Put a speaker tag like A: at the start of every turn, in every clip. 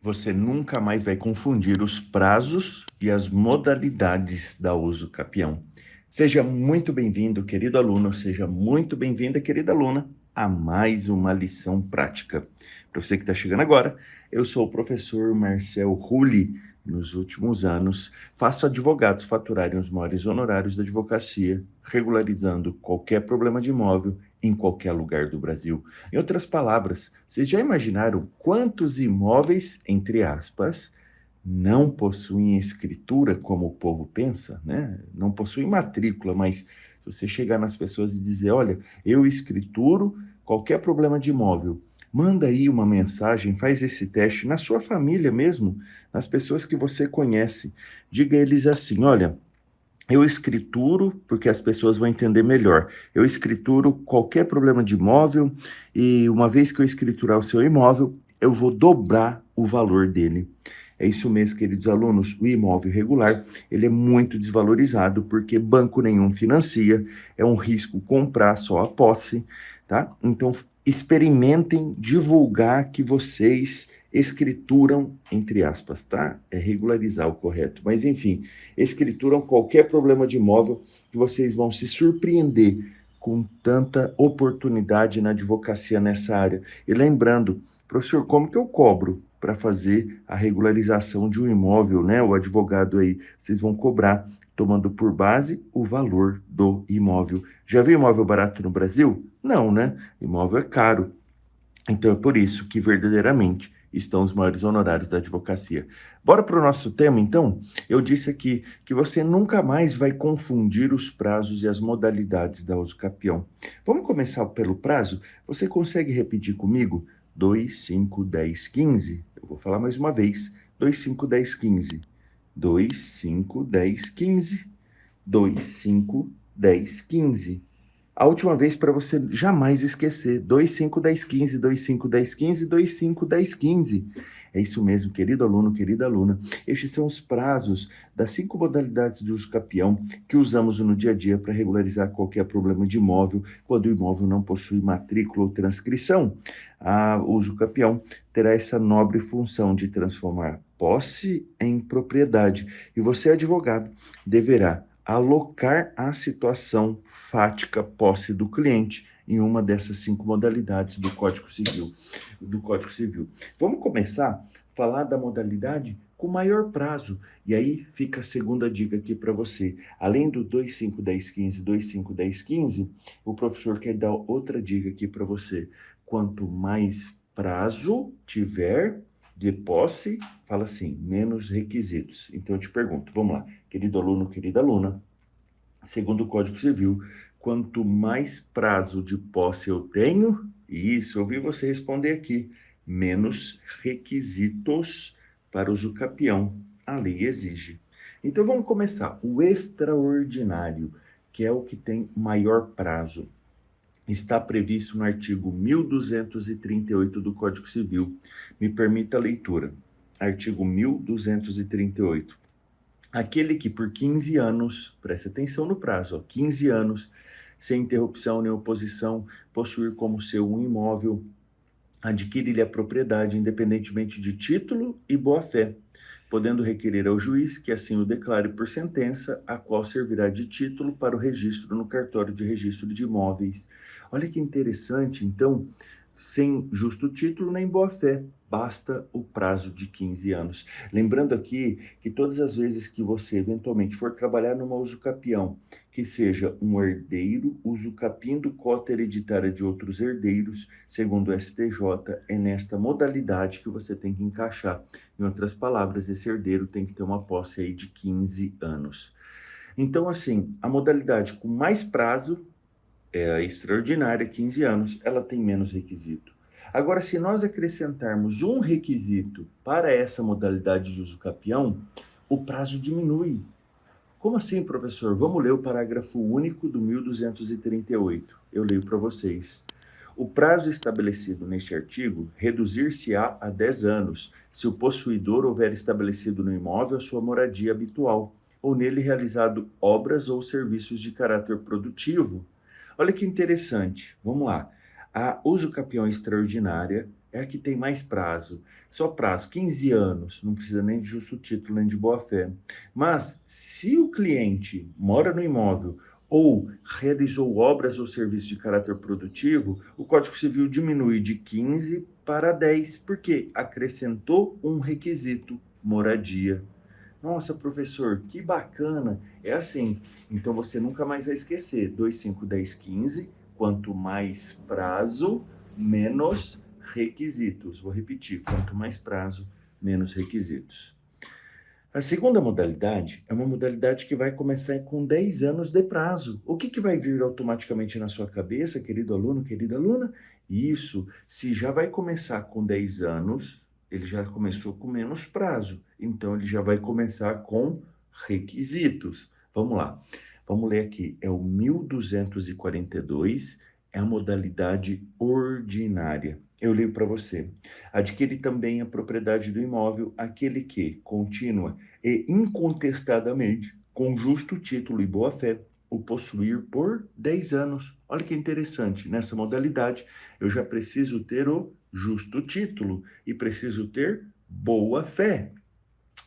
A: Você nunca mais vai confundir os prazos e as modalidades da uso capião. Seja muito bem-vindo, querido aluno, seja muito bem-vinda, querida aluna, a mais uma lição prática. Para você que está chegando agora, eu sou o professor Marcel Rulli. Nos últimos anos, faço advogados faturarem os maiores honorários da advocacia, regularizando qualquer problema de imóvel em qualquer lugar do Brasil. Em outras palavras, vocês já imaginaram quantos imóveis, entre aspas, não possuem escritura como o povo pensa, né? Não possuem matrícula, mas se você chegar nas pessoas e dizer, olha, eu escrituro qualquer problema de imóvel, manda aí uma mensagem, faz esse teste na sua família mesmo, nas pessoas que você conhece. Diga a eles assim, olha, eu escrituro, porque as pessoas vão entender melhor. Eu escrituro qualquer problema de imóvel e uma vez que eu escriturar o seu imóvel, eu vou dobrar o valor dele. É isso mesmo, queridos alunos. O imóvel irregular, ele é muito desvalorizado porque banco nenhum financia, é um risco comprar só a posse, tá? Então, experimentem divulgar que vocês escrituram, entre aspas, tá? É regularizar o correto. Mas, enfim, escrituram qualquer problema de imóvel que vocês vão se surpreender com tanta oportunidade na advocacia nessa área. E lembrando, professor, como que eu cobro para fazer a regularização de um imóvel, né? O advogado aí, vocês vão cobrar tomando por base o valor do imóvel. Já viu imóvel barato no Brasil? Não, né? Imóvel é caro. Então é por isso que verdadeiramente estão os maiores honorários da advocacia. Bora para o nosso tema, então? Eu disse aqui que você nunca mais vai confundir os prazos e as modalidades da uso capião. Vamos começar pelo prazo? Você consegue repetir comigo? 2, 5, 10, 15. Eu vou falar mais uma vez. 2, 5, 10, 15. 2, 5, 10, 15. 2, 5, 10, 15. A última vez para você jamais esquecer. 2, 5, 10, 15, 2, 5, 10, 15, 2, 5, 10, 15. É isso mesmo, querido aluno, querida aluna. Estes são os prazos das 5 modalidades de uso capião que usamos no dia a dia para regularizar qualquer problema de imóvel quando o imóvel não possui matrícula ou transcrição. O uso capião terá essa nobre função de transformar posse em propriedade. E você, advogado, deverá alocar a situação fática posse do cliente em uma dessas 5 modalidades do Código Civil. Vamos começar a falar da modalidade com maior prazo. E aí fica a segunda dica aqui para você. Além do 2, 5, 10, 15, 2, 5, 10, 15, o professor quer dar outra dica aqui para você. Quanto mais prazo tiver de posse, fala assim, menos requisitos. Então eu te pergunto, vamos lá, querido aluno, querida aluna, segundo o Código Civil, quanto mais prazo de posse eu tenho, isso, eu ouvi você responder aqui, menos requisitos para uso capião a lei exige. Então vamos começar. O extraordinário, que é o que tem maior prazo, está previsto no artigo 1238 do Código Civil. Me permita a leitura. Artigo 1238. Aquele que por 15 anos, preste atenção no prazo, 15 anos, sem interrupção nem oposição, possuir como seu um imóvel, adquire-lhe a propriedade independentemente de título e boa-fé, podendo requerer ao juiz que assim o declare por sentença, a qual servirá de título para o registro no cartório de registro de imóveis. Olha que interessante, então, sem justo título nem boa-fé, basta o prazo de 15 anos. Lembrando aqui que todas as vezes que você eventualmente for trabalhar numa usucapião, que seja um herdeiro usucapindo cota hereditária de outros herdeiros, segundo o STJ, é nesta modalidade que você tem que encaixar. Em outras palavras, esse herdeiro tem que ter uma posse aí de 15 anos. Então, assim, a modalidade com mais prazo é a extraordinária, 15 anos, ela tem menos requisito. Agora, se nós acrescentarmos um requisito para essa modalidade de uso capião, o prazo diminui. Como assim, professor? Vamos ler o parágrafo único do 1238. Eu leio para vocês. O prazo estabelecido neste artigo reduzir-se-á a 10 anos, se o possuidor houver estabelecido no imóvel a sua moradia habitual, ou nele realizado obras ou serviços de caráter produtivo. Olha que interessante. Vamos lá. A usucapião extraordinária é a que tem mais prazo. Só prazo, 15 anos, não precisa nem de justo título, nem de boa-fé. Mas, se o cliente mora no imóvel ou realizou obras ou serviços de caráter produtivo, o Código Civil diminui de 15 para 10, porque acrescentou um requisito, moradia. Nossa, professor, que bacana. É assim, então você nunca mais vai esquecer. 2, 5, 10, 15. Quanto mais prazo, menos requisitos. Vou repetir, quanto mais prazo, menos requisitos. A segunda modalidade é uma modalidade que vai começar com 10 anos de prazo. O que vai vir automaticamente na sua cabeça, querido aluno, querida aluna? Isso, se já vai começar com 10 anos, ele já começou com menos prazo. Então, ele já vai começar com requisitos. Vamos lá. Vamos ler aqui. É o 1242, é a modalidade ordinária. Eu leio para você. Adquire também a propriedade do imóvel aquele que, contínua e incontestadamente, com justo título e boa-fé, o possuir por 10 anos. Olha que interessante, nessa modalidade eu já preciso ter o justo título e preciso ter boa-fé.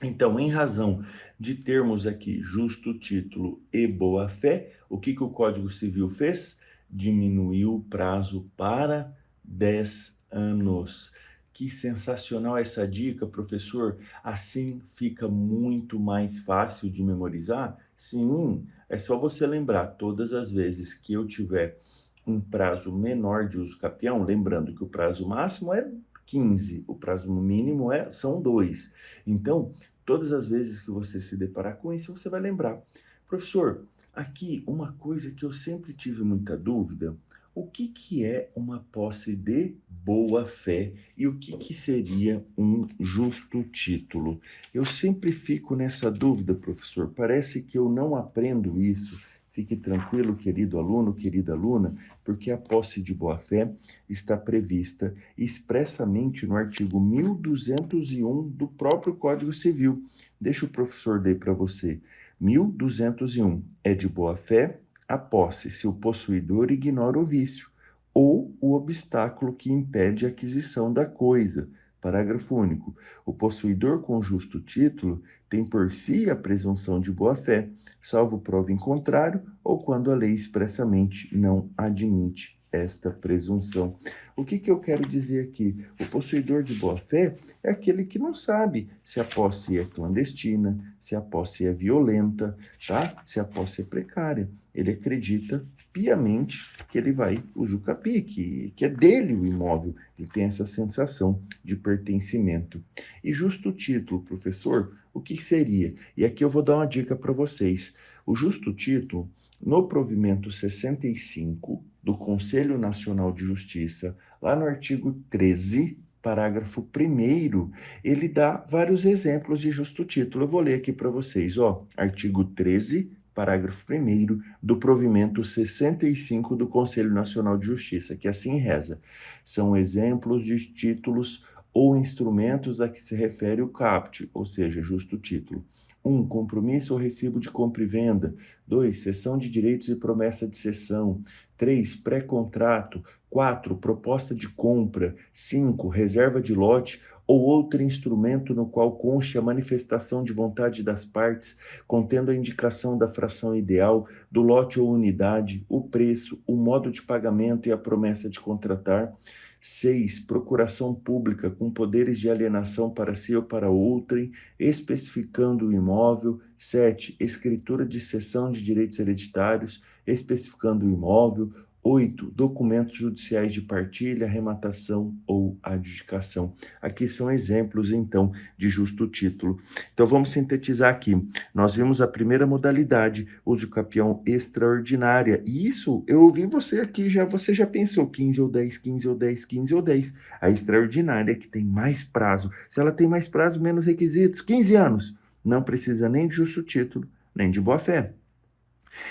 A: Então, em razão de termos aqui justo título e boa-fé, o que o Código Civil fez? Diminuiu o prazo para 10 anos. Que sensacional essa dica, professor. Assim fica muito mais fácil de memorizar? Sim, é só você lembrar todas as vezes que eu tiver um prazo menor de uso capião, lembrando que o prazo máximo é 15, o prazo mínimo são 2. Então, todas as vezes que você se deparar com isso, você vai lembrar. Professor, aqui uma coisa que eu sempre tive muita dúvida, o que é uma posse de boa-fé e o que seria um justo título? Eu sempre fico nessa dúvida, professor. Parece que eu não aprendo isso. Fique tranquilo, querido aluno, querida aluna, porque a posse de boa-fé está prevista expressamente no artigo 1201 do próprio Código Civil. Deixa o professor ler para você. 1201 é de boa-fé a posse se o possuidor ignora o vício ou o obstáculo que impede a aquisição da coisa. Parágrafo único. O possuidor com justo título tem por si a presunção de boa-fé, salvo prova em contrário ou quando a lei expressamente não admite esta presunção. O que eu quero dizer aqui? O possuidor de boa-fé é aquele que não sabe se a posse é clandestina, se a posse é violenta, tá? Se a posse é precária. Ele acredita piamente que ele vai usufruir, que é dele o imóvel. Ele tem essa sensação de pertencimento. E justo título, professor, o que seria? E aqui eu vou dar uma dica para vocês. O justo título, no provimento 65 do Conselho Nacional de Justiça, lá no artigo 13, parágrafo 1º, ele dá vários exemplos de justo título. Eu vou ler aqui para vocês, ó, artigo 13, parágrafo 1º do provimento 65 do Conselho Nacional de Justiça, que assim reza: são exemplos de títulos ou instrumentos a que se refere o caput, ou seja, justo título. 1. Compromisso ou recibo de compra e venda. 2. Cessão de direitos e promessa de cessão. 3. Pré-contrato. 4. Proposta de compra. 5. Reserva de lote ou outro instrumento no qual conste a manifestação de vontade das partes, contendo a indicação da fração ideal, do lote ou unidade, o preço, o modo de pagamento e a promessa de contratar. 6. Procuração pública com poderes de alienação para si ou para outrem, especificando o imóvel. 7. Escritura de cessão de direitos hereditários, especificando o imóvel. 8. Documentos judiciais de partilha, arrematação ou adjudicação. Aqui são exemplos, então, de justo título. Então, vamos sintetizar aqui. Nós vimos a primeira modalidade, uso capião extraordinária. E isso, eu ouvi você aqui, você já pensou 15 ou 10, 15 ou 10, 15 ou 10. A extraordinária, que tem mais prazo. Se ela tem mais prazo, menos requisitos, 15 anos. Não precisa nem de justo título, nem de boa-fé.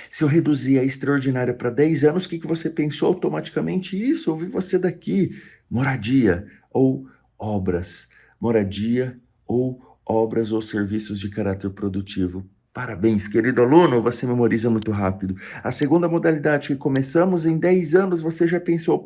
A: Se eu reduzir a extraordinária para 10 anos, o que você pensou automaticamente? Isso, ouvi você daqui. Moradia ou obras. Moradia ou obras ou serviços de caráter produtivo. Parabéns, querido aluno, você memoriza muito rápido. A segunda modalidade que começamos, em 10 anos, você já pensou,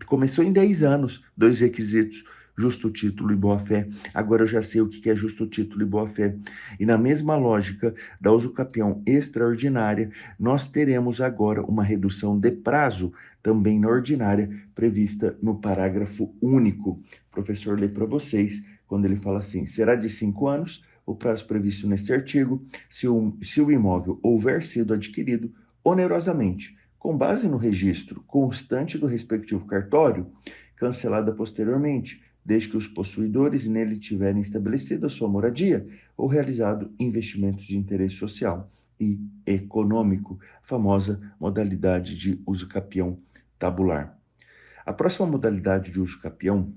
A: começou em 10 anos, 2 requisitos, justo título e boa-fé. Agora eu já sei o que é justo título e boa-fé. E na mesma lógica da usucapião extraordinária, nós teremos agora uma redução de prazo, também na ordinária, prevista no parágrafo único. O professor lê para vocês, quando ele fala assim, será de 5 anos o prazo previsto neste artigo, se o imóvel houver sido adquirido onerosamente, com base no registro constante do respectivo cartório, cancelada posteriormente, desde que os possuidores nele tiverem estabelecido a sua moradia ou realizado investimentos de interesse social e econômico, a famosa modalidade de uso capião tabular. A próxima modalidade de uso capião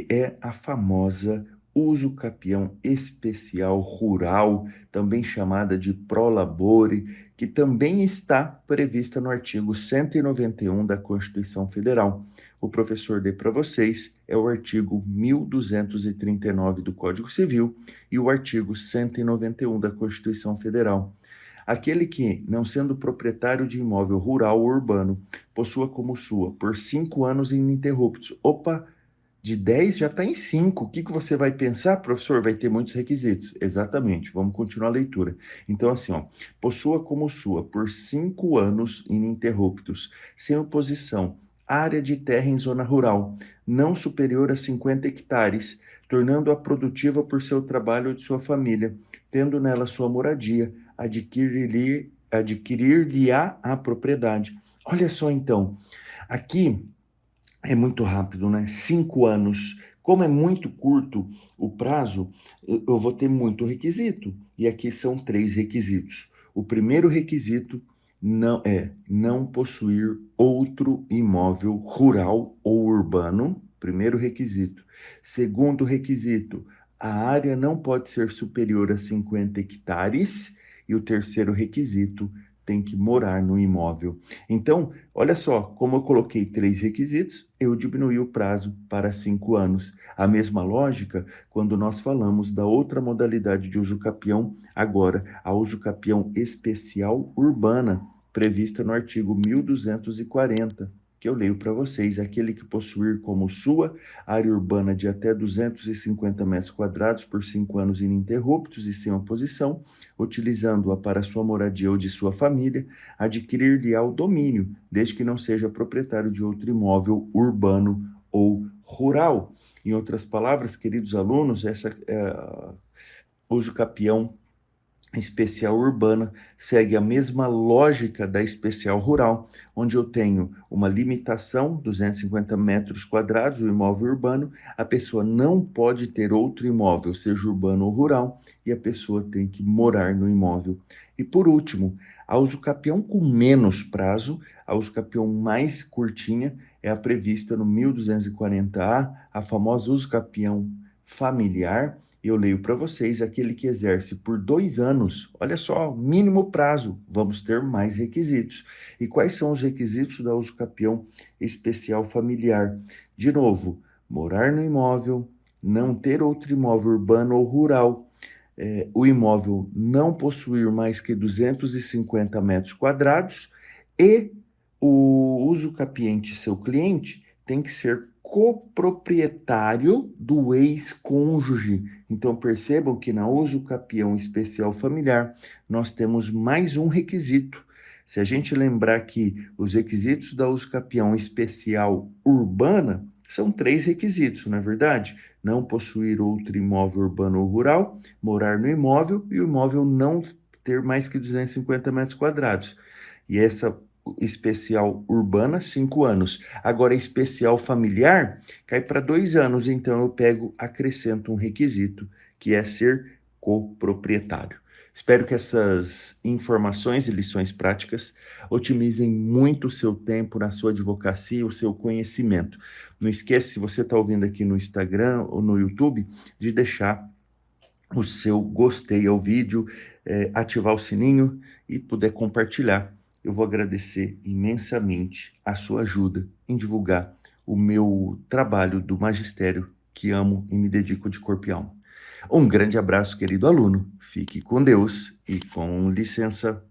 A: é a famosa uso capião especial rural, também chamada de prolabore, que também está prevista no artigo 191 da Constituição Federal. O professor dê para vocês é o artigo 1239 do Código Civil e o artigo 191 da Constituição Federal. Aquele que, não sendo proprietário de imóvel rural ou urbano, possua como sua por 5 anos ininterruptos. Opa! De 10 já está em 5. O que você vai pensar, professor? Vai ter muitos requisitos. Exatamente. Vamos continuar a leitura. Então, assim, ó, possua como sua por 5 anos ininterruptos, sem oposição, área de terra em zona rural, não superior a 50 hectares, tornando-a produtiva por seu trabalho ou de sua família, tendo nela sua moradia, adquirir-lhe-á a propriedade. Olha só, então, aqui é muito rápido, né? 5 anos. Como é muito curto o prazo, eu vou ter muito requisito. E aqui são 3 requisitos. O primeiro requisito não possuir outro imóvel rural ou urbano. Primeiro requisito. Segundo requisito, a área não pode ser superior a 50 hectares. E o terceiro requisito, tem que morar no imóvel. Então, olha só, como eu coloquei 3 requisitos, eu diminuí o prazo para 5 anos. A mesma lógica quando nós falamos da outra modalidade de uso capião, agora, a uso capião especial urbana, prevista no artigo 1240, que eu leio para vocês, aquele que possuir como sua área urbana de até 250 metros quadrados por 5 anos ininterruptos e sem oposição, utilizando-a para sua moradia ou de sua família, adquirir-lhe-á o domínio, desde que não seja proprietário de outro imóvel urbano ou rural. Em outras palavras, queridos alunos, essa uso capião especial urbana segue a mesma lógica da especial rural, onde eu tenho uma limitação, 250 metros quadrados, o imóvel urbano, a pessoa não pode ter outro imóvel, seja urbano ou rural, e a pessoa tem que morar no imóvel. E por último, a usucapião com menos prazo, a usucapião mais curtinha, é a prevista no 1240A, a famosa usucapião familiar. Eu leio para vocês, aquele que exerce por 2 anos, olha só, mínimo prazo, vamos ter mais requisitos. E quais são os requisitos da usucapião especial familiar? De novo, morar no imóvel, não ter outro imóvel urbano ou rural, o imóvel não possuir mais que 250 metros quadrados e o usucapiente, seu cliente, tem que ser coproprietário do ex-cônjuge. Então percebam que na usucapião especial familiar nós temos mais um requisito. Se a gente lembrar que os requisitos da usucapião especial urbana são 3 requisitos, não é verdade? Não possuir outro imóvel urbano ou rural, morar no imóvel e o imóvel não ter mais que 250 metros quadrados. E essa especial urbana, 5 anos. Agora, especial familiar, cai para 2 anos. Então, eu acrescento um requisito, que é ser coproprietário. Espero que essas informações e lições práticas otimizem muito o seu tempo na sua advocacia, o seu conhecimento. Não esqueça, se você está ouvindo aqui no Instagram ou no YouTube, de deixar o seu gostei ao vídeo, ativar o sininho e puder compartilhar. Eu vou agradecer imensamente a sua ajuda em divulgar o meu trabalho do magistério que amo e me dedico de corpo e alma. Um grande abraço, querido aluno. Fique com Deus e com licença.